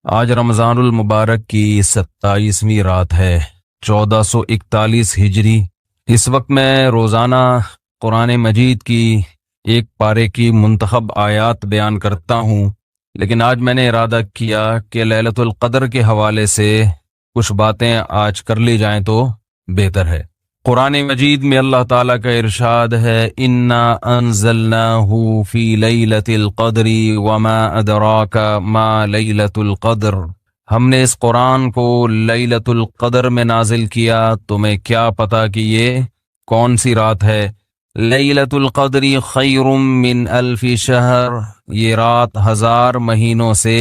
آج رمضان المبارک کی 27ویں رات ہے، 1441 ہجری۔ اس وقت میں روزانہ قرآن مجید کی ایک پارے کی منتخب آیات بیان کرتا ہوں، لیکن آج میں نے ارادہ کیا کہ لیلۃ القدر کے حوالے سے کچھ باتیں آج کر لی جائیں تو بہتر ہے۔ قرآن مجید میں اللہ تعالیٰ کا ارشاد ہے، انا انزلناہ فی لیلۃ القدر وما ادراک ما لیلۃ القدر۔ ہم نے اس قرآن کو لیلۃ القدر میں نازل کیا، تمہیں کیا پتا کہ یہ کون سی رات ہے؟ لیلۃ القدر خیر من الف شہر، یہ رات 1000 مہینوں سے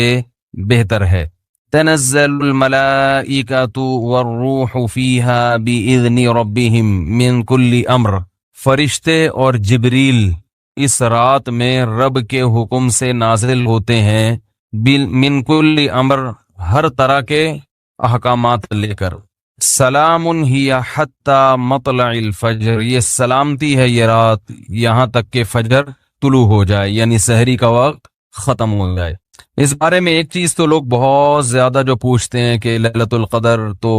بہتر ہے۔ تنزل الملائکۃ والروح فیہا بإذن ربہم من کل امر، فرشتے اور جبریل اس رات میں رب کے حکم سے نازل ہوتے ہیں، من کل امر، ہر طرح کے احکامات لے کر۔ سلام ہی حتی مطلع الفجر، یہ سلامتی ہے یہ رات یہاں تک کہ فجر طلوع ہو جائے، یعنی سحری کا وقت ختم ہو جائے۔ اس بارے میں ایک چیز تو لوگ بہت زیادہ جو پوچھتے ہیں کہ لیلۃ القدر تو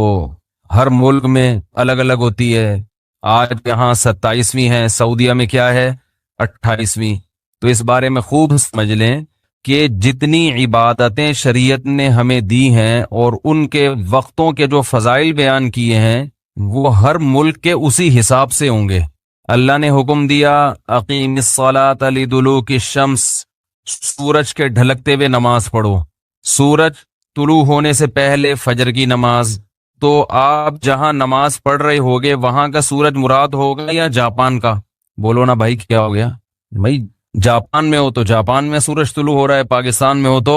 ہر ملک میں الگ الگ ہوتی ہے، آج یہاں 27ویں ہے، سعودیہ میں کیا ہے 28ویں۔ تو اس بارے میں خوب سمجھ لیں کہ جتنی عبادتیں شریعت نے ہمیں دی ہیں اور ان کے وقتوں کے جو فضائل بیان کیے ہیں وہ ہر ملک کے اسی حساب سے ہوں گے۔ اللہ نے حکم دیا اقیم الصلاۃ لدلوک الشمس، سورج کے ڈھلکتے ہوئے نماز پڑھو، سورج طلوع ہونے سے پہلے فجر کی نماز۔ تو آپ جہاں نماز پڑھ رہے ہوگے وہاں کا سورج مراد ہوگا یا جاپان کا؟ بولو نا بھائی، کیا ہو گیا بھائی؟ جاپان میں ہو تو جاپان میں سورج طلوع ہو رہا ہے، پاکستان میں ہو تو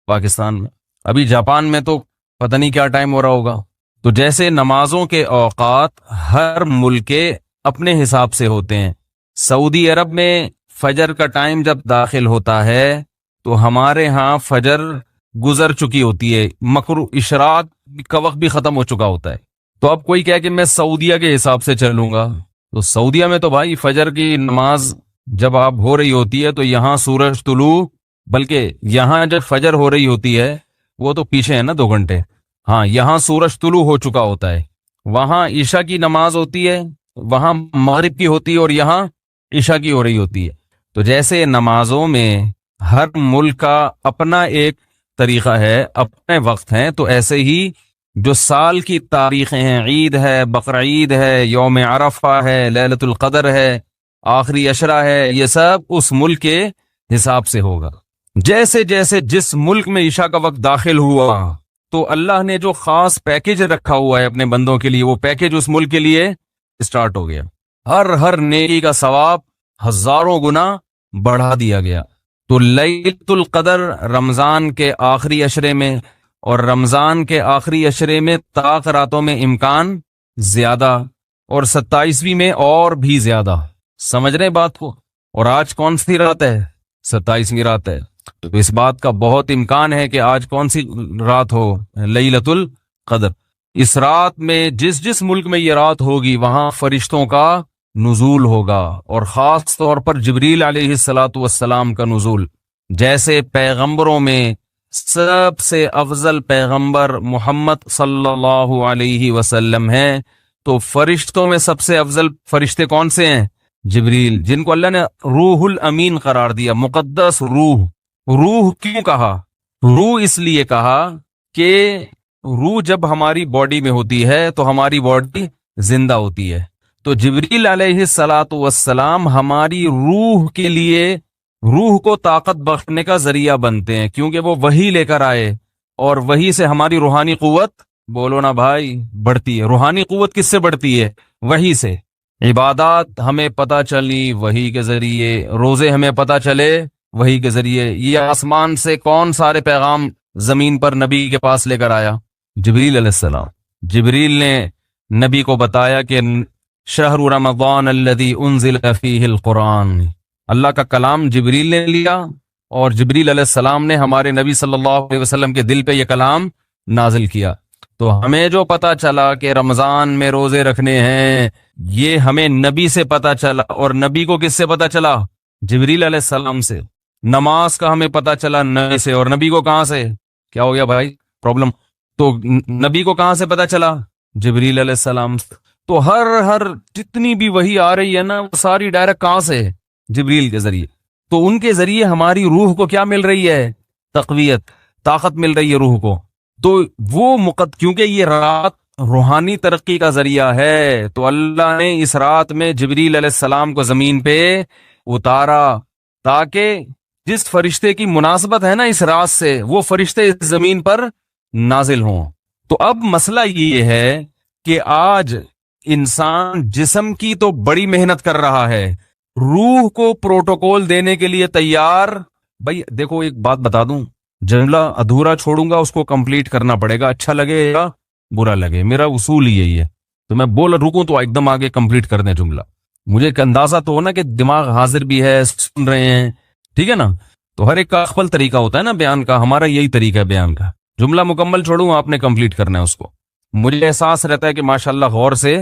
پاکستان میں۔ ابھی جاپان میں تو پتہ نہیں کیا ٹائم ہو رہا ہوگا۔ تو جیسے نمازوں کے اوقات ہر ملک کے اپنے حساب سے ہوتے ہیں، سعودی عرب میں فجر کا ٹائم جب داخل ہوتا ہے تو ہمارے ہاں فجر گزر چکی ہوتی ہے، مغرب اشراق کا وقت بھی ختم ہو چکا ہوتا ہے۔ تو اب کوئی کہے کہ میں سعودیہ کے حساب سے چلوں گا، تو سعودیہ میں تو بھائی فجر کی نماز جب آپ ہو رہی ہوتی ہے تو یہاں سورج طلوع، بلکہ یہاں جب فجر ہو رہی ہوتی ہے وہ تو پیچھے ہے نا 2 گھنٹے، ہاں یہاں سورج طلوع ہو چکا ہوتا ہے، وہاں عشاء کی نماز ہوتی ہے، وہاں مغرب کی ہوتی ہے اور یہاں عشاء کی ہو رہی ہوتی ہے۔ تو جیسے نمازوں میں ہر ملک کا اپنا ایک طریقہ ہے، اپنے وقت ہیں، تو ایسے ہی جو سال کی تاریخیں ہیں، عید ہے، بقرعید ہے، یوم عرفہ ہے، لیلۃ القدر ہے، آخری عشرہ ہے، یہ سب اس ملک کے حساب سے ہوگا۔ جیسے جیسے جس ملک میں عشاء کا وقت داخل ہوا تو اللہ نے جو خاص پیکج رکھا ہوا ہے اپنے بندوں کے لیے، وہ پیکج اس ملک کے لیے اسٹارٹ ہو گیا، ہر نیکی کا ثواب 1000 گنا بڑھا دیا گیا۔ تو لیلۃ القدر رمضان کے آخری عشرے میں، اور رمضان کے آخری عشرے میں طاق راتوں میں امکان زیادہ، اور 27ویں میں اور بھی زیادہ۔ سمجھ رہے بات کو؟ اور آج کون سی رات ہے؟ 27ویں رات ہے، تو اس بات کا بہت امکان ہے کہ آج کون سی رات ہو؟ لیلۃ القدر۔ اس رات میں جس ملک میں یہ رات ہوگی وہاں فرشتوں کا نزول ہوگا، اور خاص طور پر جبریل علیہ الصلاۃ والسلام کا نزول۔ جیسے پیغمبروں میں سب سے افضل پیغمبر محمد صلی اللہ علیہ وسلم ہیں، تو فرشتوں میں سب سے افضل فرشتے کون سے ہیں؟ جبریل، جن کو اللہ نے روح الامین قرار دیا، مقدس روح۔ روح کیوں کہا؟ روح اس لیے کہا کہ روح جب ہماری باڈی میں ہوتی ہے تو ہماری باڈی زندہ ہوتی ہے، تو جبریل علیہ الصلاۃ والسلام ہماری روح کے لیے، روح کو طاقت بخشنے کا ذریعہ بنتے ہیں، کیونکہ وہ وحی لے کر آئے، اور وحی سے ہماری روحانی قوت، بولو نا بھائی، بڑھتی ہے۔ روحانی قوت کس سے بڑھتی ہے؟ وحی سے۔ عبادات ہمیں پتہ چلی وحی کے ذریعے، روزے ہمیں پتہ چلے وحی کے ذریعے۔ یہ آسمان سے کون سارے پیغام زمین پر نبی کے پاس لے کر آیا؟ جبریل علیہ السلام۔ جبریل نے نبی کو بتایا کہ شہر رمضان الذی انزل فیہ القرآن، اللہ کا کلام جبریل نے لیا، اور جبریل علیہ السلام نے ہمارے نبی صلی اللہ علیہ وسلم کے دل پہ یہ کلام نازل کیا۔ تو ہمیں جو پتا چلا کہ رمضان میں روزے رکھنے ہیں، یہ ہمیں نبی سے پتا چلا، اور نبی کو کس سے پتا چلا؟ جبریل علیہ السلام سے۔ نماز کا ہمیں پتا چلا نبی سے، اور نبی کو کہاں سے؟ کیا ہو گیا بھائی پرابلم؟ تو نبی کو کہاں سے پتا چلا؟ جبریل علیہ السلام سے۔ تو ہر جتنی بھی وحی آ رہی ہے نا وہ ساری ڈائریکٹ کہاں سے؟ جبریل کے ذریعے۔ تو ان کے ذریعے ہماری روح کو کیا مل رہی ہے؟ تقویت، طاقت مل رہی ہے روح کو۔ تو وہ کیونکہ یہ رات روحانی ترقی کا ذریعہ ہے، تو اللہ نے اس رات میں جبریل علیہ السلام کو زمین پہ اتارا تاکہ جس فرشتے کی مناسبت ہے نا اس رات سے، وہ فرشتے اس زمین پر نازل ہوں۔ تو اب مسئلہ یہ ہے کہ آج انسان جسم کی تو بڑی محنت کر رہا ہے، روح کو پروٹوکول دینے کے لیے تیار۔ بھائی دیکھو ایک بات بتا دوں، جملہ ادھورا چھوڑوں گا اس کو کمپلیٹ کرنا پڑے گا، اچھا لگے گا برا لگے، میرا اصول ہی یہی ہے۔ تو میں بول رکوں تو ایک دم آگے کمپلیٹ کر دیں جملہ، مجھے ایک اندازہ تو ہو نا کہ دماغ حاضر بھی ہے، سن رہے ہیں، ٹھیک ہے نا؟ تو ہر ایک کا خپل طریقہ ہوتا ہے نا بیان کا، ہمارا یہی طریقہ ہے بیان کا۔ جملہ مکمل چھوڑوں، آپ نے کمپلیٹ کرنا ہے اس کو، مجھے احساس رہتا ہے کہ ماشاءاللہ غور سے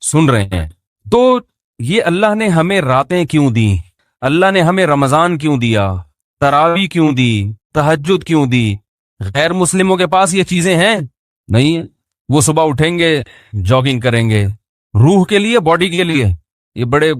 سن رہے ہیں۔ تو یہ اللہ نے ہمیں راتیں کیوں دی؟ اللہ نے ہمیں رمضان کیوں دیا؟ تراویح کیوں دی؟ تہجد کیوں دی؟ غیر مسلموں کے پاس یہ چیزیں ہیں؟ نہیں ہے۔ وہ صبح اٹھیں گے، جاگنگ کریں گے، روح کے لیے، باڈی کے لیے۔ یہ بڑے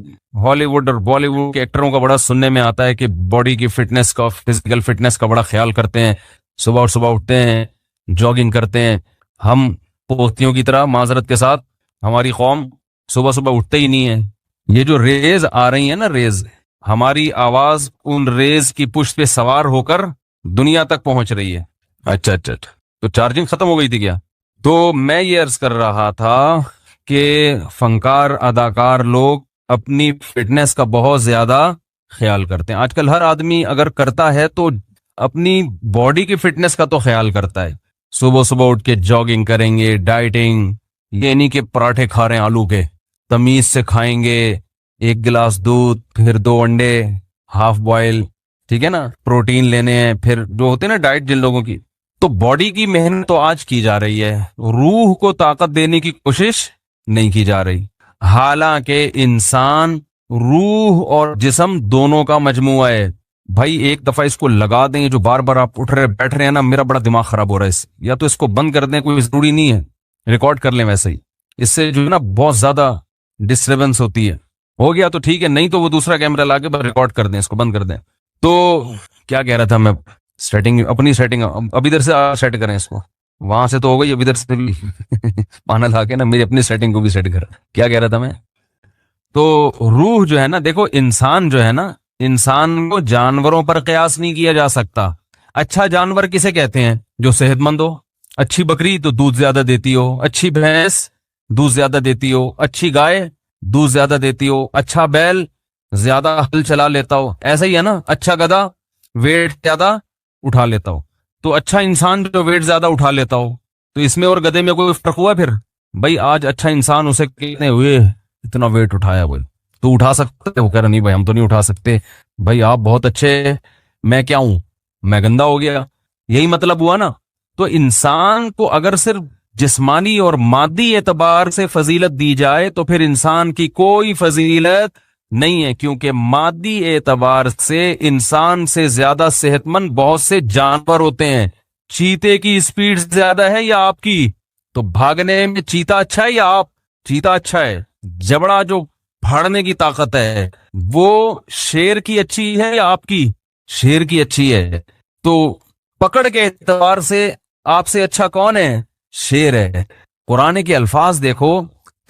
ہالی ووڈ اور بالی ووڈ کے ایکٹروں کا بڑا سننے میں آتا ہے کہ باڈی کی فٹنس کا، فزیکل فٹنس کا بڑا خیال کرتے ہیں، صبح اٹھتے ہیں، جاگنگ کرتے ہیں۔ ہم پوستیوں کی طرح، معذرت کے ساتھ، ہماری قوم صبح اٹھتے ہی نہیں ہے۔ یہ جو ریز آ رہی ہیں نا، ریز، ہماری آواز ان ریز کی پشت پہ سوار ہو کر دنیا تک پہنچ رہی ہے۔ اچھا تو چارجنگ ختم ہو گئی تھی کیا؟ تو میں یہ عرض کر رہا تھا کہ فنکار، اداکار لوگ اپنی فٹنس کا بہت زیادہ خیال کرتے ہیں۔ آج کل ہر آدمی اگر کرتا ہے تو اپنی باڈی کی فٹنس کا تو خیال کرتا ہے۔ صبح اٹھ کے جاگنگ کریں گے، ڈائٹنگ، یہ نہیں کہ پراٹھے کھا رہے ہیں آلو کے، تمیز سے کھائیں گے، 1 گلاس دودھ، پھر 2 انڈے ہاف بوائل، ٹھیک ہے نا، پروٹین لینے ہیں، پھر جو ہوتے ہیں نا ڈائٹ جن لوگوں کی۔ تو باڈی کی محنت تو آج کی جا رہی ہے، روح کو طاقت دینے کی کوشش نہیں کی جا رہی۔ حالانکہ انسان روح اور جسم دونوں کا مجموعہ ہے۔ بھائی ایک دفعہ اس کو لگا دیں، جو بار بار آپ اٹھ رہے بیٹھ رہے ہیں نا، میرا بڑا دماغ خراب ہو رہا ہے اس سے، یا تو اس کو بند کر دیں، کوئی ضروری نہیں ہے، ریکارڈ کر لیں ویسے ہی، اس سے جو ہے نا بہت زیادہ ڈسٹربنس ہوتی ہے۔ ہو گیا تو ٹھیک ہے، نہیں تو وہ دوسرا کیمرہ لا کے ریکارڈ کر دیں، اس کو بند کر دیں۔ تو کیا کہہ رہا تھا میں؟ اپنی سیٹنگ اب ادھر سے سیٹ کریں اس کو، وہاں سے تو ہو گئی، اب ادھر سے بھی پانا لا کے نا میری اپنی سیٹنگ کو بھی سیٹ کر۔ کیا کہہ رہا تھا میں؟ تو روح جو ہے نا، دیکھو انسان جو ہے نا، انسان کو جانوروں پر قیاس نہیں کیا جا سکتا۔ اچھا جانور کسے کہتے ہیں؟ جو صحت مند ہو۔ اچھی بکری تو دودھ زیادہ دیتی ہو، اچھی بھینس دودھ زیادہ دیتی ہو، اچھی گائے دودھ زیادہ دیتی ہو، اچھا بیل زیادہ ہل چلا لیتا ہو، ایسا ہی ہے نا، اچھا گدھا ویٹ زیادہ اٹھا لیتا ہو۔ تو اچھا انسان جو ویٹ زیادہ اٹھا لیتا ہو، تو اس میں اور گدھے میں کوئی فرق ہوا؟ پھر بھائی آج اچھا انسان اسے کہتے ہوئے اتنا ویٹ اٹھایا، بھائی تو اٹھا سکتے ہو؟ کہہ رہا نہیں بھائی ہم تو نہیں اٹھا سکتے۔ بھائی آپ بہت اچھے، میں کیا ہوں؟ میں گندا ہو گیا، یہی مطلب ہوا نا۔ تو انسان کو اگر صرف جسمانی اور مادی اعتبار سے فضیلت دی جائے تو پھر انسان کی کوئی فضیلت نہیں ہے، کیونکہ مادی اعتبار سے انسان سے زیادہ صحت مند بہت سے جانور ہوتے ہیں۔ چیتے کی سپیڈ زیادہ ہے یا آپ کی؟ تو بھاگنے میں چیتا اچھا ہے یا آپ؟ چیتا اچھا ہے۔ جبڑا جو پھاڑنے کی طاقت ہے وہ شیر کی اچھی ہے یا آپ کی؟ شیر کی اچھی ہے۔ تو پکڑ کے اعتبار سے آپ سے اچھا کون ہے؟ شیر ہے۔ قرآن کے الفاظ دیکھو،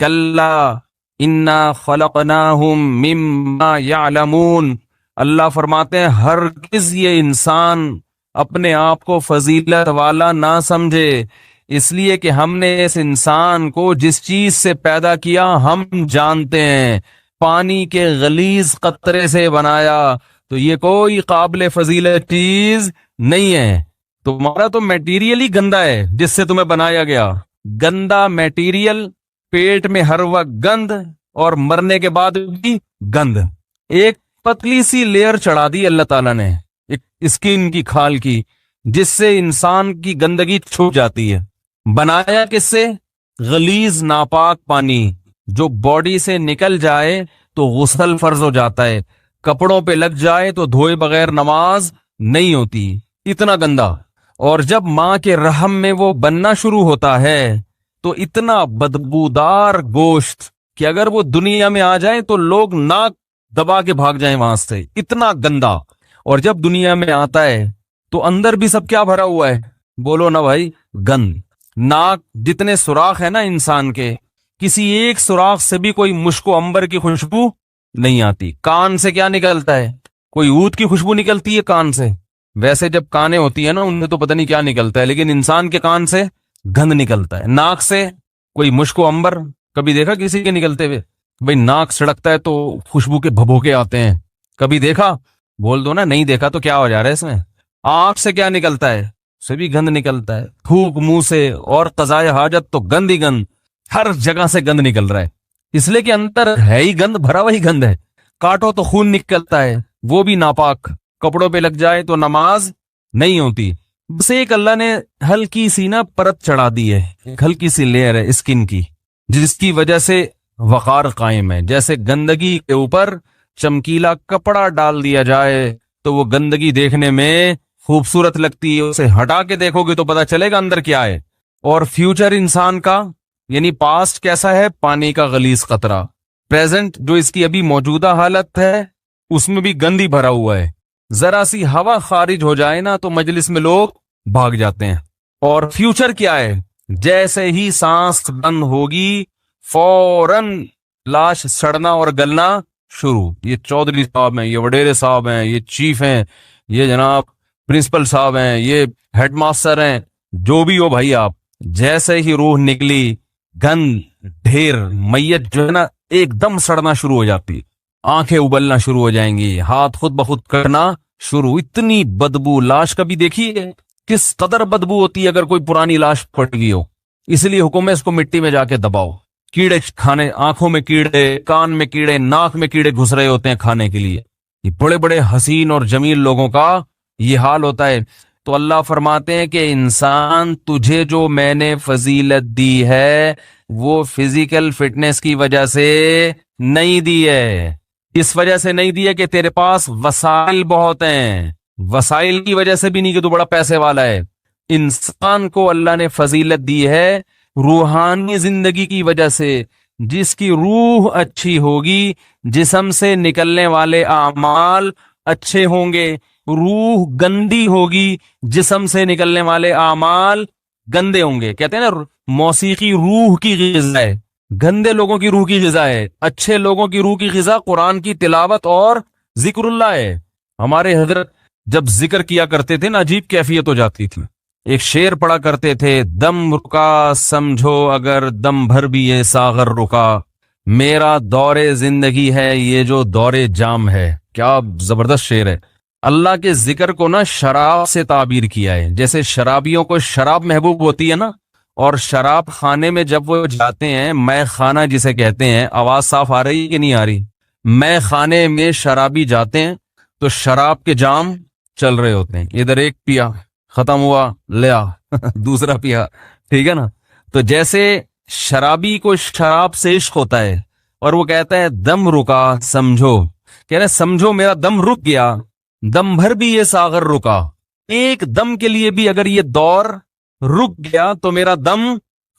کلا انا خلقناہم مما یعلمون، اللہ فرماتے ہیں ہرگز یہ انسان اپنے آپ کو فضیلت والا نہ سمجھے، اس لیے کہ ہم نے اس انسان کو جس چیز سے پیدا کیا ہم جانتے ہیں، پانی کے غلیظ قطرے سے بنایا، تو یہ کوئی قابل فضیلت چیز نہیں ہے۔ تمہارا تو میٹیریل ہی گندا ہے جس سے تمہیں بنایا گیا، گندا میٹیریل، پیٹ میں ہر وقت گند، اور مرنے کے بعد بھی گند۔ ایک پتلی سی لیئر چڑھا دی اللہ تعالیٰ نے، ایک اسکن کی، کھال کی، جس سے انسان کی گندگی چھپ جاتی ہے۔ بنایا کس سے؟ غلیظ ناپاک پانی، جو باڈی سے نکل جائے تو غسل فرض ہو جاتا ہے، کپڑوں پہ لگ جائے تو دھوئے بغیر نماز نہیں ہوتی، اتنا گندا۔ اور جب ماں کے رحم میں وہ بننا شروع ہوتا ہے تو اتنا بدبودار گوشت کہ اگر وہ دنیا میں آ جائے تو لوگ ناک دبا کے بھاگ جائیں وہاں سے، اتنا گندا۔ اور جب دنیا میں آتا ہے تو اندر بھی سب کیا بھرا ہوا ہے؟ بولو نا بھائی، گند۔ ناک جتنے سوراخ ہے نا انسان کے، کسی ایک سوراخ سے بھی کوئی مشک و عنبر کی خوشبو نہیں آتی۔ کان سے کیا نکلتا ہے؟ کوئی عود کی خوشبو نکلتی ہے کان سے؟ ویسے جب کانیں ہوتی ہیں نا ان میں تو پتہ نہیں کیا نکلتا ہے، لیکن انسان کے کان سے گند نکلتا ہے۔ ناک سے کوئی مشک و عنبر کبھی دیکھا کسی کے نکلتے ہوئے؟ بھئی ناک سڑکتا ہے تو خوشبو کے بھبوکے آتے ہیں، کبھی دیکھا؟ بول دو نا نہیں دیکھا تو کیا ہو جا رہا ہے اس میں۔ آنکھ سے کیا نکلتا ہے؟ سے بھی گند نکلتا ہے۔ تھوک منہ سے اور قضائے حاجت تو گند ہی گند، ہر جگہ سے گند نکل رہا ہے، اس لیے کہ اندر ہے ہی گند، بھرا وہی گند ہے۔ کاٹو تو خون نکلتا ہے، وہ بھی ناپاک، کپڑوں پہ لگ جائے تو نماز نہیں ہوتی۔ بس ایک اللہ نے ہلکی سی نا پرت چڑھا دی ہے، ایک ہلکی سی لیئر ہے اسکن کی، جس کی وجہ سے وقار قائم ہے۔ جیسے گندگی کے اوپر چمکیلا کپڑا ڈال دیا جائے تو وہ گندگی دیکھنے میں خوبصورت لگتی ہے، اسے ہٹا کے دیکھو گے تو پتا چلے گا اندر کیا ہے۔ اور فیوچر انسان کا یعنی پاسٹ کیسا ہے؟ پانی کا غلیظ قطرہ۔ پریزنٹ جو اس کی ابھی موجودہ حالت ہے اس میں بھی گند ہی بھرا ہوا ہے، ذرا سی ہوا خارج ہو جائے نا تو مجلس میں لوگ بھاگ جاتے ہیں۔ اور فیوچر کیا ہے؟ جیسے ہی سانس بند ہوگی فوراً لاش سڑنا اور گلنا شروع۔ یہ چودھری صاحب ہیں، یہ وڈیرے صاحب ہیں، یہ چیف ہیں، یہ جناب پرنسپل صاحب ہیں، یہ ہیڈ ماسٹر ہیں، جو بھی ہو بھائی آپ، جیسے ہی روح نکلی گند ڈھیر، میت جو ہے نا ایک دم سڑنا شروع ہو جاتی، آنکھیں ابلنا شروع ہو جائیں گی، ہاتھ خود بخود کرنا شروع۔ اتنی بدبو لاش کبھی دیکھی ہے؟ کس قدر بدبو ہوتی ہے اگر کوئی پرانی لاش پھٹ گئی ہو۔ اس لیے حکم ہے اس کو مٹی میں جا کے دباؤ۔ کیڑے کھانے، آنکھوں میں کیڑے، کان میں کیڑے، ناک میں کیڑے گھس رہے ہوتے ہیں کھانے کے لیے۔ یہ بڑے بڑے حسین اور جمیل لوگوں کا یہ حال ہوتا ہے۔ تو اللہ فرماتے ہیں کہ انسان تجھے جو میں نے فضیلت دی ہے وہ فزیکل فٹنس کی وجہ سے نہیں دی ہے، اس وجہ سے نہیں دی ہے کہ تیرے پاس وسائل بہت ہیں، وسائل کی وجہ سے بھی نہیں کہ تو بڑا پیسے والا ہے۔ انسان کو اللہ نے فضیلت دی ہے روحانی زندگی کی وجہ سے۔ جس کی روح اچھی ہوگی جسم سے نکلنے والے اعمال اچھے ہوں گے، روح گندی ہوگی جسم سے نکلنے والے اعمال گندے ہوں گے۔ کہتے ہیں نا موسیقی روح کی غذا ہے، گندے لوگوں کی روح کی غذا ہے، اچھے لوگوں کی روح کی غذا قرآن کی تلاوت اور ذکر اللہ ہے۔ ہمارے حضرت جب ذکر کیا کرتے تھے نا عجیب کیفیت ہو جاتی تھی۔ ایک شعر پڑا کرتے تھے، دم رکا سمجھو اگر دم بھر بھی یہ ساغر رکا، میرا دور زندگی ہے یہ جو دور جام ہے۔ کیا زبردست شعر ہے۔ اللہ کے ذکر کو نا شراب سے تعبیر کیا ہے، جیسے شرابیوں کو شراب محبوب ہوتی ہے نا، اور شراب خانے میں جب وہ جاتے ہیں، میں خانہ جسے کہتے ہیں، آواز صاف آ رہی کہ نہیں آ رہی؟ میں خانے میں شرابی جاتے ہیں تو شراب کے جام چل رہے ہوتے ہیں، ادھر ایک پیا ختم ہوا لیا دوسرا پیا، ٹھیک ہے نا۔ تو جیسے شرابی کو شراب سے عشق ہوتا ہے اور وہ کہتا ہے دم رکا سمجھو، کہہ رہے سمجھو میرا دم رک گیا، دم بھر بھی یہ ساغر رکا، ایک دم کے لیے بھی اگر یہ دور رک گیا تو میرا دم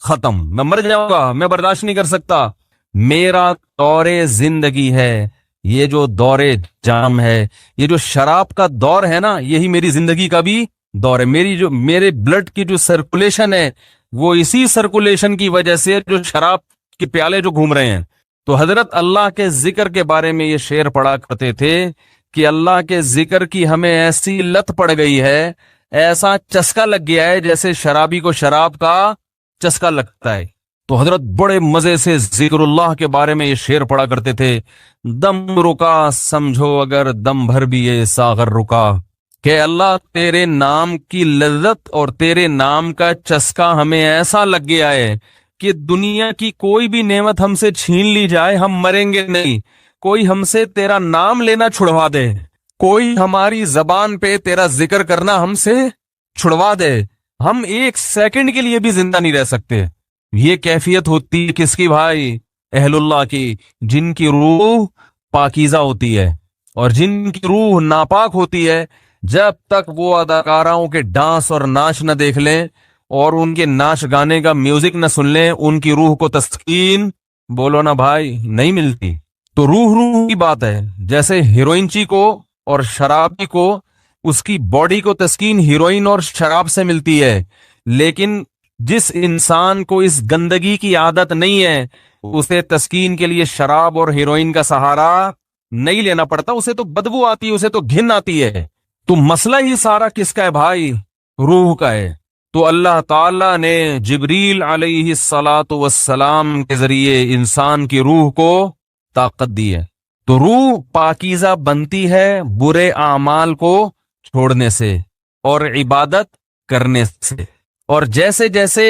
ختم، میں مر جاؤں گا، میں برداشت نہیں کر سکتا۔ میرا دور زندگی ہے یہ جو دور جام ہے، یہ جو شراب کا دور ہے نا یہی میری زندگی کا بھی دور ہے۔ میرے بلڈ کی جو سرکولیشن ہے وہ اسی سرکولیشن کی وجہ سے جو شراب کے پیالے جو گھوم رہے ہیں۔ تو حضرت اللہ کے ذکر کے بارے میں یہ شعر پڑھا کرتے تھے کہ اللہ کے ذکر کی ہمیں ایسی لت پڑ گئی ہے، ایسا چسکا لگ گیا ہے جیسے شرابی کو شراب کا چسکا لگتا ہے۔ تو حضرت بڑے مزے سے ذکر اللہ کے بارے میں یہ شعر پڑھا کرتے تھے، دم رکا سمجھو اگر دم بھر بھی یہ ساغر رکا، کہ اللہ تیرے نام کی لذت اور تیرے نام کا چسکا ہمیں ایسا لگ گیا ہے کہ دنیا کی کوئی بھی نعمت ہم سے چھین لی جائے ہم مریں گے نہیں، کوئی ہم سے تیرا نام لینا چھڑوا دے، کوئی ہماری زبان پہ تیرا ذکر کرنا ہم سے چھڑوا دے، ہم ایک سیکنڈ کے لیے بھی زندہ نہیں رہ سکتے۔ یہ کیفیت ہوتی ہے کس کی بھائی؟ اہل اللہ کی، جن کی روح پاکیزہ ہوتی ہے، اور جن کی روح ناپاک ہوتی ہے، جب تک وہ اداکاراؤں کے ڈانس اور ناچ نہ دیکھ لیں اور ان کے ناچ گانے کا میوزک نہ سن لیں، ان کی روح کو تسکین، بولو نا بھائی، نہیں ملتی۔ تو روح کی بات ہے، جیسے ہیروئنچی کو اور شرابی کو اس کی باڈی کو تسکین ہیروئن اور شراب سے ملتی ہے، لیکن جس انسان کو اس گندگی کی عادت نہیں ہے اسے تسکین کے لیے شراب اور ہیروئن کا سہارا نہیں لینا پڑتا، اسے تو بدبو آتی ہے، اسے تو گھن آتی ہے۔ تو مسئلہ ہی سارا کس کا ہے بھائی؟ روح کا ہے۔ تو اللہ تعالی نے جبریل علیہ الصلاۃ والسلام کے ذریعے انسان کی روح کو طاقت دی ہے۔ تو روح پاکیزہ بنتی ہے برے اعمال کو چھوڑنے سے اور عبادت کرنے سے، اور جیسے جیسے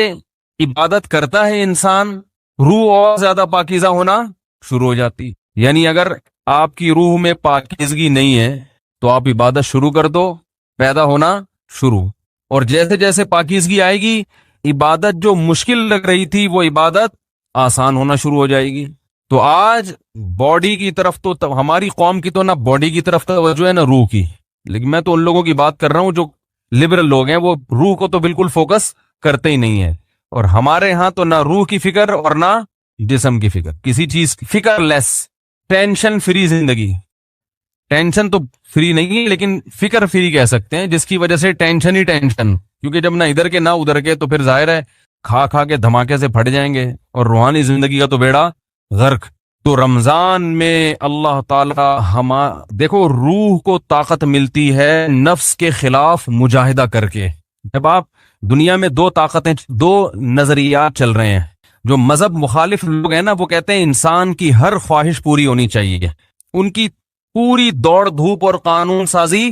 عبادت کرتا ہے انسان، روح اور زیادہ پاکیزہ ہونا شروع ہو جاتی۔ یعنی اگر آپ کی روح میں پاکیزگی نہیں ہے تو آپ عبادت شروع کر دو، پیدا ہونا شروع، اور جیسے جیسے پاکیزگی آئے گی، عبادت جو مشکل لگ رہی تھی وہ عبادت آسان ہونا شروع ہو جائے گی۔ تو آج باڈی کی طرف تو ہماری قوم کی تو نہ باڈی کی طرف توجہ ہے نہ روح کی، لیکن میں تو ان لوگوں کی بات کر رہا ہوں جو لبرل لوگ ہیں، وہ روح کو تو بالکل فوکس کرتے ہی نہیں ہے، اور ہمارے ہاں تو نہ روح کی فکر اور نہ جسم کی فکر، کسی چیز کی فکر لیس، ٹینشن فری زندگی۔ ٹینشن تو فری نہیں ہے لیکن فکر فری کہہ سکتے ہیں، جس کی وجہ سے ٹینشن ہی ٹینشن، کیونکہ جب نہ ادھر کے نہ ادھر کے تو پھر ظاہر ہے کھا کھا کے دھماکے سے پھٹ جائیں گے، اور روحانی زندگی کا تو بیڑا غرق۔ تو رمضان میں اللہ تعالی دیکھو روح کو طاقت ملتی ہے نفس کے خلاف مجاہدہ کر کے۔ جب آپ دنیا میں دو نظریات چل رہے ہیں، جو مذہب مخالف لوگ ہیں نا، وہ کہتے ہیں انسان کی ہر خواہش پوری ہونی چاہیے، ان کی پوری دوڑ دھوپ اور قانون سازی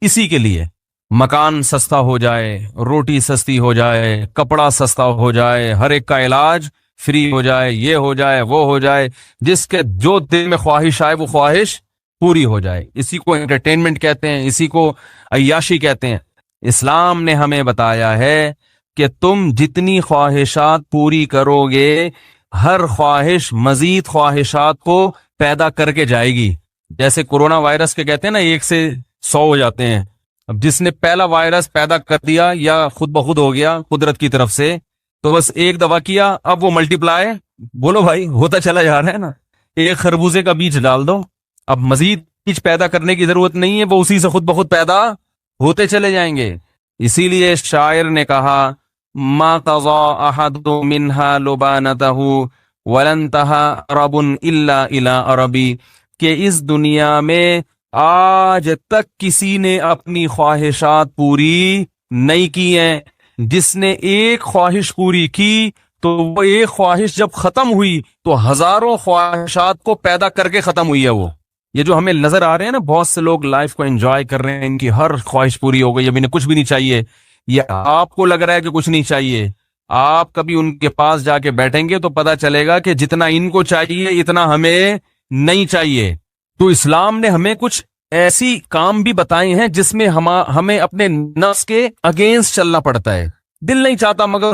اسی کے لیے، مکان سستا ہو جائے، روٹی سستی ہو جائے، کپڑا سستا ہو جائے، ہر ایک کا علاج فری ہو جائے، یہ ہو جائے وہ ہو جائے، جس کے جو دل میں خواہش آئے وہ خواہش پوری ہو جائے۔ اسی کو انٹرٹینمنٹ کہتے ہیں، اسی کو عیاشی کہتے ہیں۔ اسلام نے ہمیں بتایا ہے کہ تم جتنی خواہشات پوری کرو گے، ہر خواہش مزید خواہشات کو پیدا کر کے جائے گی۔ جیسے کورونا وائرس کے کہتے ہیں نا 1 سے 100 ہو جاتے ہیں، اب جس نے پہلا وائرس پیدا کر دیا یا خود بخود ہو گیا قدرت کی طرف سے، تو بس ایک دفعہ کیا، اب وہ ملٹی پلائی، بولو بھائی، ہوتا چلا جا رہا ہے نا۔ ایک خربوزے کا بیج ڈال دو، اب مزید بیج پیدا کرنے کی ضرورت نہیں ہے، وہ اسی سے خود بخود پیدا ہوتے چلے جائیں گے۔ اسی لیے شاعر نے کہا ما قضا احد منها لبانته ولن انتهى عرب الا الى عربی، کہ اس دنیا میں آج تک کسی نے اپنی خواہشات پوری نہیں کی ہیں۔ جس نے ایک خواہش پوری کی تو وہ ایک خواہش جب ختم ہوئی تو ہزاروں خواہشات کو پیدا کر کے ختم ہوئی ہے۔ وہ یہ جو ہمیں نظر آ رہے ہیں نا، بہت سے لوگ لائف کو انجوائے کر رہے ہیں، ان کی ہر خواہش پوری ہو گئی، اب انہیں کچھ بھی نہیں چاہیے، یہ آپ کو لگ رہا ہے کہ کچھ نہیں چاہیے۔ آپ کبھی ان کے پاس جا کے بیٹھیں گے تو پتا چلے گا کہ جتنا ان کو چاہیے اتنا ہمیں نہیں چاہیے۔ تو اسلام نے ہمیں کچھ ایسی کام بھی بتائے ہیں جس میں ہمیں اپنے نفس کے اگینسٹ چلنا پڑتا ہے۔ دل نہیں چاہتا مگر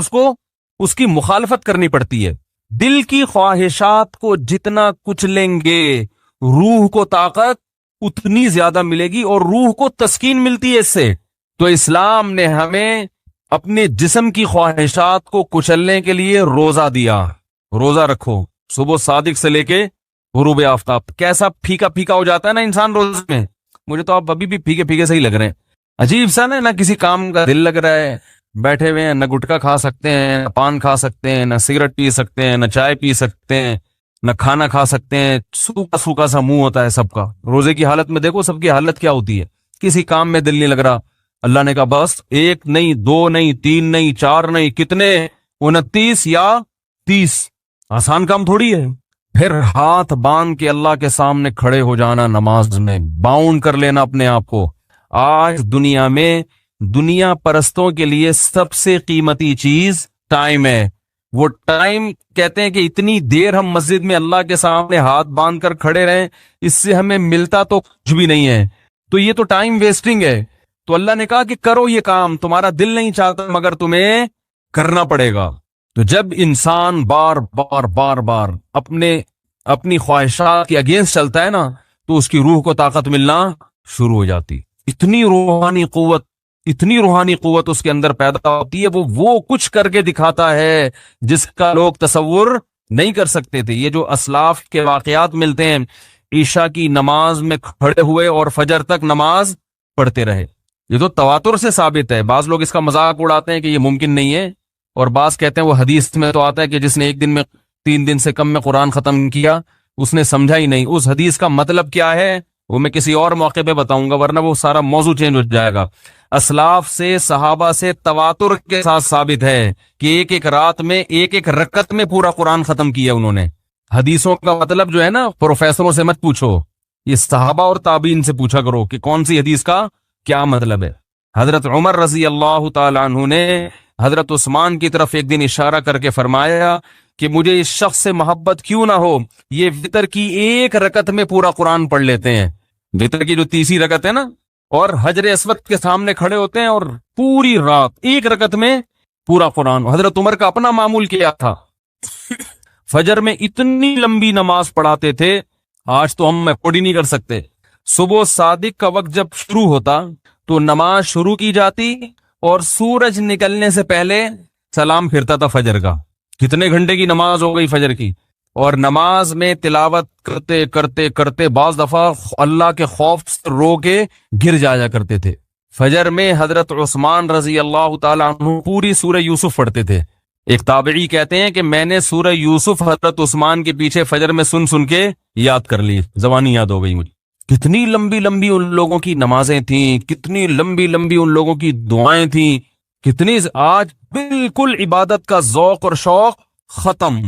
اس کی مخالفت کرنی پڑتی ہے۔ دل کی خواہشات کو جتنا کچلیں گے، روح کو طاقت اتنی زیادہ ملے گی، اور روح کو تسکین ملتی ہے اس سے۔ تو اسلام نے ہمیں اپنے جسم کی خواہشات کو کچلنے کے لیے روزہ دیا۔ روزہ رکھو، صبح صادق سے لے کے غروب آفتاب۔ کیسا پھیکا پھیکا ہو جاتا ہے نا انسان روزے میں، مجھے تو آپ ابھی بھی پھیکے پھیکے سے ہی لگ رہے ہیں، عجیب سا نا کسی کام کا دل لگ رہا ہے، بیٹھے ہوئے ہیں، نہ گٹکا کھا سکتے ہیں، نہ پان کھا سکتے ہیں، نہ سگریٹ پی سکتے ہیں، نہ چائے پی سکتے ہیں، نہ کھانا کھا سکتے ہیں، سوکھا سوکھا سا منہ ہوتا ہے سب کا۔ روزے کی حالت میں دیکھو سب کی حالت کیا ہوتی ہے، کسی کام میں دل نہیں لگ رہا۔ اللہ نے کہا بس 1 نہیں 2 نہیں 3 نہیں 4 نہیں، کتنے 29 یا 30، آسان کام تھوڑی ہے۔ پھر ہاتھ باندھ کے اللہ کے سامنے کھڑے ہو جانا، نماز میں باؤنڈ کر لینا اپنے آپ کو۔ آج دنیا میں دنیا پرستوں کے لیے سب سے قیمتی چیز ٹائم ہے۔ وہ ٹائم کہتے ہیں کہ اتنی دیر ہم مسجد میں اللہ کے سامنے ہاتھ باندھ کر کھڑے رہیں، اس سے ہمیں ملتا تو کچھ بھی نہیں ہے، تو یہ تو ٹائم ویسٹنگ ہے۔ تو اللہ نے کہا کہ کرو یہ کام، تمہارا دل نہیں چاہتا مگر تمہیں کرنا پڑے گا۔ تو جب انسان بار بار اپنی خواہشات کے اگینسٹ چلتا ہے نا، تو اس کی روح کو طاقت ملنا شروع ہو جاتی۔ اتنی روحانی قوت اس کے اندر پیدا ہوتی ہے، وہ کچھ کر کے دکھاتا ہے جس کا لوگ تصور نہیں کر سکتے تھے۔ یہ جو اسلاف کے واقعات ملتے ہیں، عشاء کی نماز میں کھڑے ہوئے اور فجر تک نماز پڑھتے رہے، یہ تو تواتر سے ثابت ہے۔ بعض لوگ اس کا مذاق اڑاتے ہیں کہ یہ ممکن نہیں ہے، اور بعض کہتے ہیں وہ حدیث میں تو آتا ہے کہ جس نے ایک دن میں 3 دن سے کم میں قرآن ختم کیا اس نے سمجھا ہی نہیں۔ اس حدیث کا مطلب کیا ہے وہ میں کسی اور موقع پہ بتاؤں گا، ورنہ وہ سارا موضوع چینج ہو جائے گا۔ اسلاف سے، صحابہ سے تواتر کے ساتھ ثابت ہے کہ ایک ایک رات میں، ایک ایک رکعت میں پورا قرآن ختم کیا انہوں نے۔ حدیثوں کا مطلب جو ہے نا، پروفیسروں سے مت پوچھو، یہ صحابہ اور تابعین سے پوچھا کرو کہ کون سی حدیث کا کیا مطلب ہے۔ حضرت عمر رضی اللہ تعالی عنہ نے حضرت عثمان کی طرف ایک دن اشارہ کر کے فرمایا کہ مجھے اس شخص سے محبت کیوں نہ ہو، یہ وتر کی ایک رکعت میں پورا قرآن پڑھ لیتے ہیں، وتر کی جو تیسری رکعت ہے نا، اور حجر اسود کے سامنے کھڑے ہوتے ہیں اور پوری رات ایک رکعت میں پورا قرآن۔ حضرت عمر کا اپنا معمول کیا تھا، فجر میں اتنی لمبی نماز پڑھاتے تھے، آج تو ہم افورڈ ہی نہیں کر سکتے۔ صبح صادق کا وقت جب شروع ہوتا تو نماز شروع کی جاتی اور سورج نکلنے سے پہلے سلام پھرتا تھا فجر کا۔ کتنے گھنٹے کی نماز ہو گئی فجر کی، اور نماز میں تلاوت کرتے کرتے کرتے بعض دفعہ اللہ کے خوف سے رو کے گر جایا کرتے تھے۔ فجر میں حضرت عثمان رضی اللہ تعالیٰ عنہ پوری سورہ یوسف پڑھتے تھے۔ ایک تابعی کہتے ہیں کہ میں نے سورہ یوسف حضرت عثمان کے پیچھے فجر میں سن سن کے یاد کر لی، زبانی یاد ہو گئی مجھے۔ کتنی لمبی لمبی ان لوگوں کی نمازیں تھیں، کتنی لمبی لمبی ان لوگوں کی دعائیں تھیں، کتنی۔ آج بالکل عبادت کا ذوق اور شوق ختم،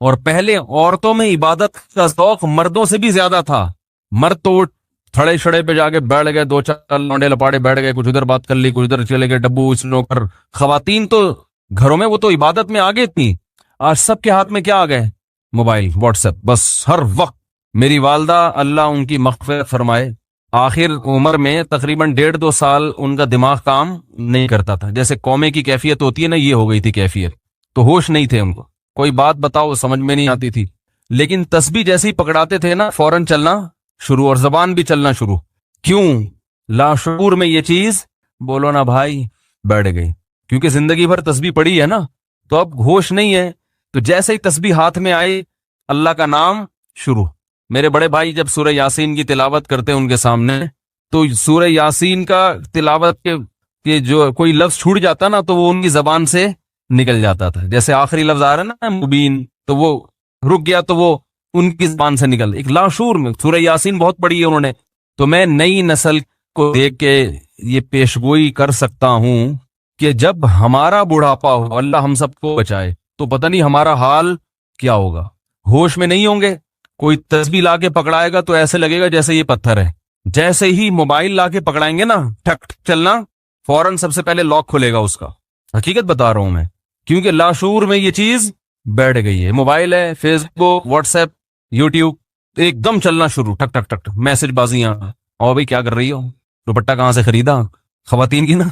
اور پہلے عورتوں میں عبادت کا ذوق مردوں سے بھی زیادہ تھا۔ مرد تو تھڑے شڑے پہ جا کے بیٹھ گئے، 2-4 لونڈے لپاڑے بیٹھ گئے، کچھ ادھر بات کر لی، کچھ ادھر چلے گئے، ڈبو اس نوکر۔ خواتین تو گھروں میں وہ تو عبادت میں آگے تھی، آج سب کے ہاتھ میں کیا آ گئے؟ موبائل، واٹس ایپ، بس ہر وقت۔ میری والدہ اللہ ان کی مغفرت فرمائے، آخر عمر میں تقریباً 1.5-2 سال ان کا دماغ کام نہیں کرتا تھا، جیسے قومے کی کیفیت ہوتی ہے نا، یہ ہو گئی تھی کیفیت، تو ہوش نہیں تھے ان کو، کوئی بات بتاؤ سمجھ میں نہیں آتی تھی۔ لیکن تسبیح جیسے ہی پکڑاتے تھے نا، فوراً چلنا شروع، اور زبان بھی چلنا شروع۔ کیوں؟ لاشعور میں یہ چیز بولو نا بھائی بیٹھ گئی، کیونکہ زندگی بھر تسبیح پڑھی ہے نا، تو اب ہوش نہیں ہے، تو جیسے ہی تسبیح ہاتھ میں آئی اللہ کا نام شروع۔ میرے بڑے بھائی جب سورہ یاسین کی تلاوت کرتے ان کے سامنے، تو سورہ یاسین کا تلاوت کے جو کوئی لفظ چھوٹ جاتا نا تو وہ ان کی زبان سے نکل جاتا تھا، جیسے آخری لفظ آ رہا ہے نا مبین، تو وہ رک گیا تو وہ ان کی زبان سے نکل، ایک لاشعور میں۔ سورہ یاسین بہت پڑھی ہے انہوں نے، تو میں نئی نسل کو دیکھ کے یہ پیشگوئی کر سکتا ہوں کہ جب ہمارا بڑھاپا ہو، اللہ ہم سب کو بچائے، تو پتہ نہیں ہمارا حال کیا ہوگا۔ ہوش میں نہیں ہوں گے، کوئی تسبیح لا کے پکڑائے گا تو ایسے لگے گا جیسے یہ پتھر ہے، جیسے ہی موبائل لا کے پکڑائیں گے نا، ٹھک چلنا، فوراً سب سے پہلے لاک کھلے گا اس کا۔ حقیقت بتا رہا ہوں میں، کیونکہ لاشعور میں یہ چیز بیٹھ گئی ہے۔ موبائل ہے، فیس بک، واٹس ایپ، یوٹیوب، ایک دم چلنا شروع، ٹھک ٹھک ٹک ٹک، میسج بازیاں، اور بھائی کیا کر رہی ہو، دوپٹہ کہاں سے خریدا، خواتین کی نا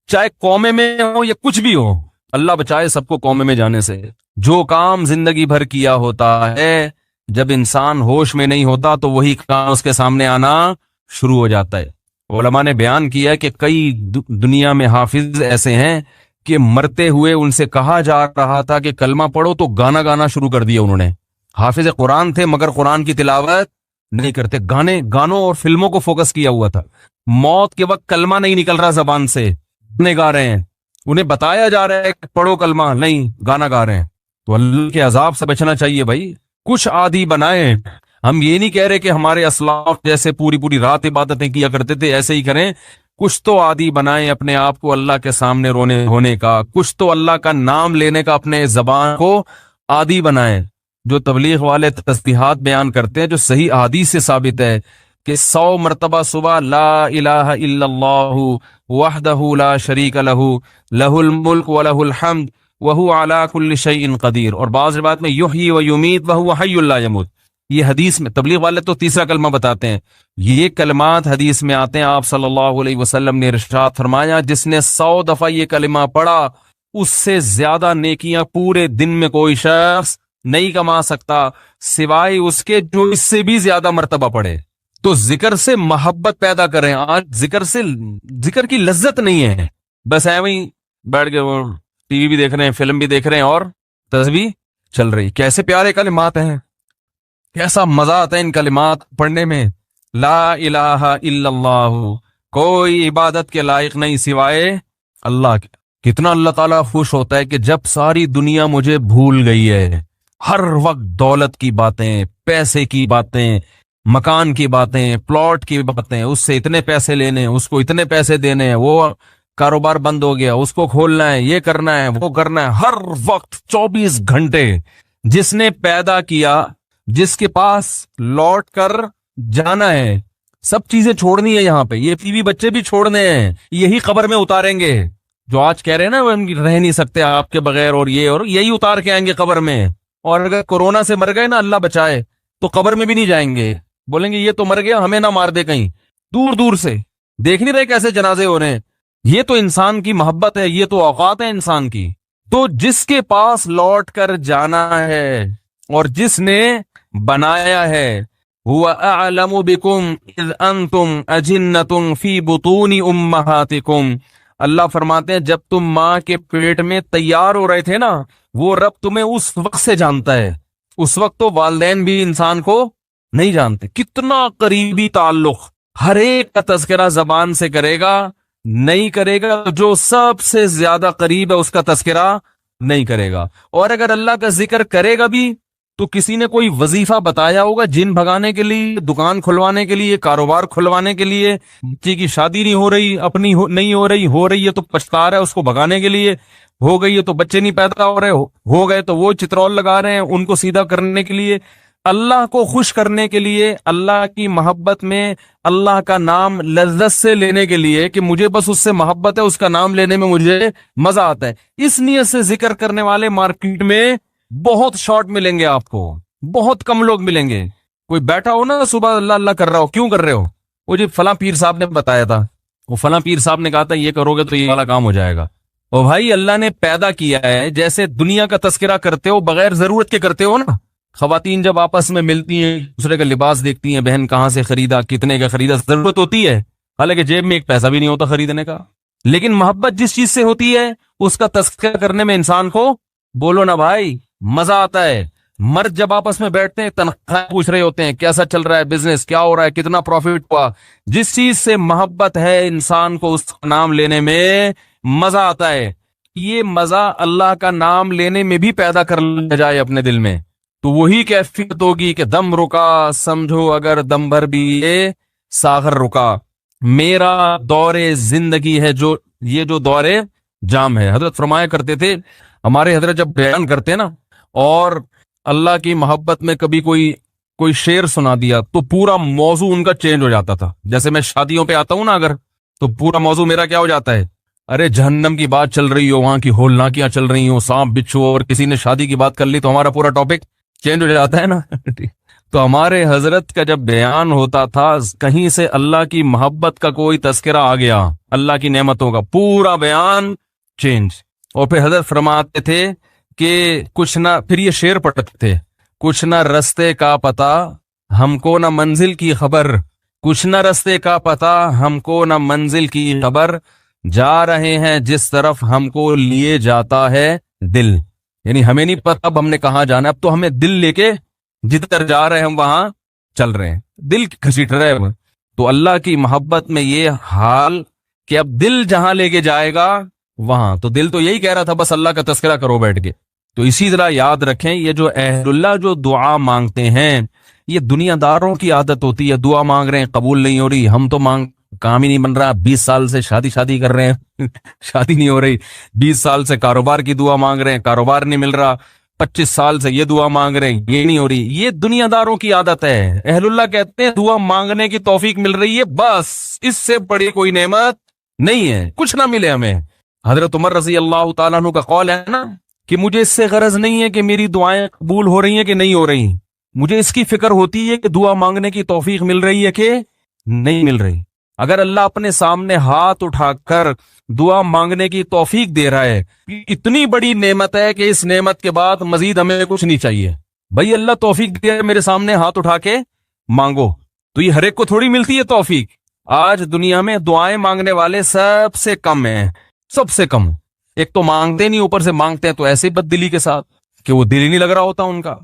چاہے قومے میں ہو یا کچھ بھی ہو، اللہ بچائے سب کو قومے میں جانے سے۔ جو کام زندگی بھر کیا ہوتا ہے، جب انسان ہوش میں نہیں ہوتا تو وہی کام اس کے سامنے آنا شروع ہو جاتا ہے۔ علماء نے بیان کیا کہ کئی دنیا میں حافظ ایسے ہیں کہ مرتے ہوئے ان سے کہا جا رہا تھا کہ کلمہ پڑھو تو گانا گانا شروع کر دیا انہوں نے۔ حافظ قرآن تھے مگر قرآن کی تلاوت نہیں کرتے، گانوں اور فلموں کو فوکس کیا ہوا تھا۔ موت کے وقت کلمہ نہیں نکل رہا زبان سے، نہیں گا رہے ہیں، انہیں بتایا جا رہا ہے کہ پڑھو کلمہ، نہیں گانا گا رہے ہیں۔ تو اللہ کے عذاب سے بچنا چاہیے بھائی، کچھ عادی بنائیں۔ ہم یہ نہیں کہہ رہے کہ ہمارے اسلاف جیسے پوری پوری رات عبادتیں کیا کرتے تھے ایسے ہی کریں، کچھ تو عادی بنائیں اپنے آپ کو اللہ کے سامنے رونے ہونے کا، کچھ تو اللہ کا نام لینے کا اپنے زبان کو عادی بنائیں۔ جو تبلیغ والے تسبیحات بیان کرتے ہیں، جو صحیح احادیث سے ثابت ہے کہ 100 مرتبہ صبح لا الہ الا اللہ وحدہ لا شریک لہ لہ الملک ولہ الحمد وہو علی کل شیء قدیر، اور بعض روایت میں یحیی و یمیت وہو حی لا یموت۔ یہ حدیث میں تبلیغ والے تو تیسرا کلمہ بتاتے ہیں، یہ کلمات حدیث میں آتے ہیں۔ آپ صلی اللہ علیہ وسلم نے ارشاد فرمایا جس نے 100 دفعہ یہ کلمہ پڑھا اس سے زیادہ نیکیاں پورے دن میں کوئی شخص نہیں کما سکتا سوائے اس کے جو اس سے بھی زیادہ مرتبہ پڑھے۔ تو ذکر سے محبت پیدا کریں. آج ذکر کی لذت نہیں ہے, بس وہیں بیٹھ کے وہ ٹی وی بھی دیکھ رہے ہیں, فلم بھی دیکھ رہے ہیں, اور تسبیح چل رہی. کیسے پیارے کلمات ہیں, کیسا مزہ آتا ہے ان کلمات پڑھنے میں. لا الہ الا اللہ, کوئی عبادت کے لائق نہیں سوائے اللہ کے. کتنا اللہ تعالیٰ خوش ہوتا ہے کہ جب ساری دنیا مجھے بھول گئی ہے, ہر وقت دولت کی باتیں, پیسے کی باتیں, مکان کی باتیں, پلاٹ کی باتیں, اس سے اتنے پیسے لینے, اس کو اتنے پیسے دینے ہیں, وہ کاروبار بند ہو گیا, اس کو کھولنا ہے, یہ کرنا ہے, وہ کرنا ہے, ہر وقت 24 گھنٹے. جس نے پیدا کیا, جس کے پاس لوٹ کر جانا ہے, سب چیزیں چھوڑنی ہے یہاں پہ. یہ بیوی بچے بھی چھوڑنے ہیں, یہی قبر میں اتاریں گے. جو آج کہہ رہے ہیں نا وہ رہ نہیں سکتے آپ کے بغیر, اور یہی اتار کے آئیں گے قبر میں. اور اگر کورونا سے مر گئے نا, اللہ بچائے, تو قبر میں بھی نہیں جائیں گے, بولیں گے یہ تو مر گیا, ہمیں نہ مار دے کہیں. دور دور سے دیکھ نہیں رہے کیسے جنازے ہو رہے ہیں. یہ تو انسان کی محبت ہے, یہ تو اوقات ہے انسان کی. تو جس کے پاس لوٹ کر جانا ہے اور جس نے بنایا ہے, هُوَ أَعْلَمُ بِكُمْ إِذْ أَنْتُمْ أَجِنَّةٌ فِي بُطُونِ أُمَّهَاتِكُمْ. اللہ فرماتے ہیں جب تم ماں کے پیٹ میں تیار ہو رہے تھے نا, وہ رب تمہیں اس وقت سے جانتا ہے. اس وقت تو والدین بھی انسان کو نہیں جانتے. کتنا قریبی تعلق, ہر ایک کا تذکرہ زبان سے کرے گا, نہیں کرے گا جو سب سے زیادہ قریب ہے اس کا تذکرہ نہیں کرے گا. اور اگر اللہ کا ذکر کرے گا بھی تو کسی نے کوئی وظیفہ بتایا ہوگا جن بھگانے کے لیے, دکان کھلوانے کے لیے, کاروبار کھلوانے کے لیے, بچی کی شادی نہیں ہو رہی, اپنی نہیں ہو رہی ہے تو پچھتا رہا ہے اس کو بھگانے کے لیے, ہو گئی ہے تو بچے نہیں پیدا ہو رہے, ہو گئے تو وہ چترول لگا رہے ہیں ان کو سیدھا کرنے کے لیے. اللہ کو خوش کرنے کے لیے, اللہ کی محبت میں اللہ کا نام لذت سے لینے کے لیے, کہ مجھے بس اس سے محبت ہے, اس کا نام لینے میں مجھے مزہ آتا ہے, اس نیت سے ذکر کرنے والے مارکیٹ میں بہت شارٹ ملیں گے آپ کو, بہت کم لوگ ملیں گے. کوئی بیٹھا ہو نا صبح اللہ اللہ کر رہا ہو, کیوں کر رہے ہو؟ وہ جی فلاں پیر صاحب نے بتایا تھا, وہ فلاں پیر صاحب نے کہا تھا یہ کرو گے تو یہ والا کام ہو جائے گا. اور بھائی اللہ نے پیدا کیا ہے, جیسے دنیا کا تذکرہ کرتے ہو بغیر ضرورت کے کرتے ہو نا. خواتین جب آپس میں ملتی ہیں دوسرے کا لباس دیکھتی ہیں, بہن کہاں سے خریدا, کتنے کا خریدا, ضرورت ہوتی ہے, حالانکہ جیب میں ایک پیسہ بھی نہیں ہوتا خریدنے کا. لیکن محبت جس چیز سے ہوتی ہے اس کا تذکرہ کرنے میں انسان کو, بولو نا بھائی, مزہ آتا ہے. مرد جب آپس میں بیٹھتے ہیں تنخواہ پوچھ رہے ہوتے ہیں, کیسا چل رہا ہے بزنس, کیا ہو رہا ہے, کتنا پروفٹ ہوا. جس چیز سے محبت ہے انسان کو اس کا نام لینے میں مزہ آتا ہے. یہ مزہ اللہ کا نام لینے میں بھی پیدا کر لیا جائے اپنے دل میں, تو وہی کیفیت ہوگی کہ دم رکا سمجھو اگر دم بھر بھی یہ ساغر رکا. میرا دور زندگی ہے جو یہ جو دور جام ہے. حضرت فرمایا کرتے تھے, ہمارے حضرت جب بیان کرتے نا اور اللہ کی محبت میں کبھی کوئی شعر سنا دیا تو پورا موضوع ان کا چینج ہو جاتا تھا. جیسے میں شادیوں پہ آتا ہوں نا اگر, تو پورا موضوع میرا کیا ہو جاتا ہے, ارے جہنم کی بات چل رہی ہو, وہاں کی ہولناکیاں چل رہی ہوں, سانپ بچھو, اور کسی نے شادی کی بات کر لی تو ہمارا پورا ٹاپک چینج ہو جاتا ہے نا. تو ہمارے حضرت کا جب بیان ہوتا تھا کہیں سے اللہ کی محبت کا کوئی تذکرہ آ گیا, اللہ کی نعمتوں کا, پورا بیان چینج. اور پھر حضرت فرماتے تھے کہ کچھ نہ, پھر یہ شعر پڑھتے تھے, کچھ نہ رستے کا پتہ ہم کو نہ منزل کی خبر, کچھ نہ رستے کا پتہ ہم کو نہ منزل کی خبر, جا رہے ہیں جس طرف ہم کو لیے جاتا ہے دل. یعنی ہمیں نہیں پتہ اب ہم نے کہاں جانا, اب تو ہمیں دل لے کے جدھر جا رہے ہیں ہم وہاں چل رہے ہیں, دل گھسیٹ رہے ہیں. تو اللہ کی محبت میں یہ حال کہ اب دل جہاں لے کے جائے گا وہاں, تو دل تو یہی کہہ رہا تھا بس اللہ کا تذکرہ کرو بیٹھ کے. تو اسی طرح یاد رکھیں, یہ جو اہل اللہ جو دعا مانگتے ہیں یہ دنیا داروں کی عادت ہوتی ہے. دعا مانگ رہے ہیں قبول نہیں ہو رہی, ہم تو کام ہی نہیں بن رہا, 20 سال سے شادی کر رہے ہیں شادی نہیں ہو رہی, 20 سال سے کاروبار کی دعا مانگ رہے ہیں, کاروبار نہیں مل رہا, 25 سال سے یہ دعا مانگ رہے ہیں, یہ نہیں ہو رہی. یہ دنیا داروں کی عادت ہے. اہل اللہ کہتے ہیں دعا مانگنے کی توفیق مل رہی ہے, بس اس سے بڑی کوئی نعمت نہیں ہے, کچھ نہ ملے ہمیں. حضرت عمر رضی اللہ تعالیٰ عنہ کا قول ہے نا کہ مجھے اس سے غرض نہیں ہے کہ میری دعائیں قبول ہو رہی ہیں کہ نہیں ہو رہی, مجھے اس کی فکر ہوتی ہے کہ دعا مانگنے کی توفیق مل رہی ہے کہ نہیں مل رہی. اگر اللہ اپنے سامنے ہاتھ اٹھا کر دعا مانگنے کی توفیق دے رہا ہے, اتنی بڑی نعمت ہے کہ اس نعمت کے بعد مزید ہمیں کچھ نہیں چاہیے. بھائی اللہ توفیق دے, میرے سامنے ہاتھ اٹھا کے مانگو, تو یہ ہر ایک کو تھوڑی ملتی ہے توفیق. آج دنیا میں دعائیں مانگنے والے سب سے کم ہیں، سب سے کم. ایک تو مانگتے نہیں، اوپر سے مانگتے ہیں تو ایسے بد دلی کے ساتھ کہ وہ دل ہی نہیں لگ رہا ہوتا ان کا.